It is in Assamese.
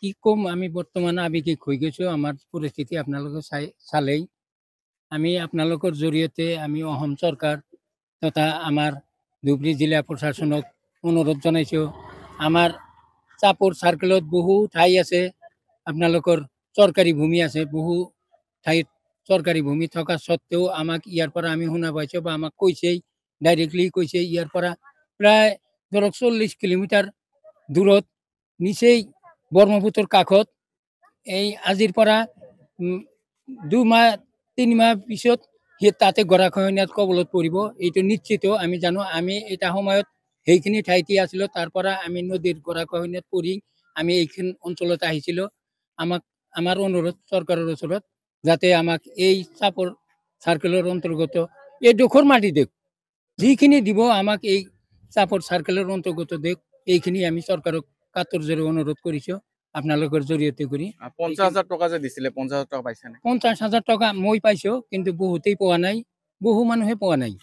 কি কম আমি বৰ্তমানে আবেগিক হয়ে গেছো আমাৰ পৰিস্থিতি আপনালোকে চালেই আমি আপনালোকৰ জৰিয়তে আমি অসম চৰকাৰ তথা আমাৰ ধুবুৰী জিলা প্ৰশাসনক অনুৰোধ জনাইছোঁ আমাৰ চাপৰ চাৰ্কেলত বহু ঠাই আছে আপোনালোকৰ চৰকাৰী ভূমি আছে বহু ঠাইত চৰকাৰী ভূমি থকা সত্ত্বেও আমাক ইয়াৰ পৰা আমি শুনা পাইছোঁ বা আমাক কৈছেই ডাইৰেক্টলি কৈছে ইয়াৰ পৰা প্ৰায় ধৰক 40 কিলোমিটাৰ দূৰত নিচেই ব্ৰহ্মপুত্ৰৰ কাষত এই আজিৰ পৰা 2 মাহ 3 মাহ পিছত সি তাতে গৰাখহনীয়াত কবলত পৰিব এইটো নিশ্চিত আমি জানো আমি এটা সময়ত সেইখিনি ঠাইতে আছিলোঁ তাৰ পৰা আমি নদীৰ গৰাখহনীয়াত পৰি আমি এইখন অঞ্চলত আহিছিলোঁ আমাক আমাৰ অনুৰোধ চৰকাৰৰ ওচৰত যাতে আমাক এই চাপৰ সার্কেলের অন্তর্গত এই ডোখর মাটি দেখ যিখিনি দিব আমাক এই চাপর সার্কেলের অন্তর্গত দেখ এইখিনি আমি সরকারক কাতর জোরে অনুরোধ করিছো আপনাদের জরিয়তে করি 50,000 টাকা যে দিছিলে 50,000 টাকা পাইছেনে 50,000 টাকা মই পাইছো কিন্তু বহুতেই পোৱা নাই বহু মানুহে পোৱা নাই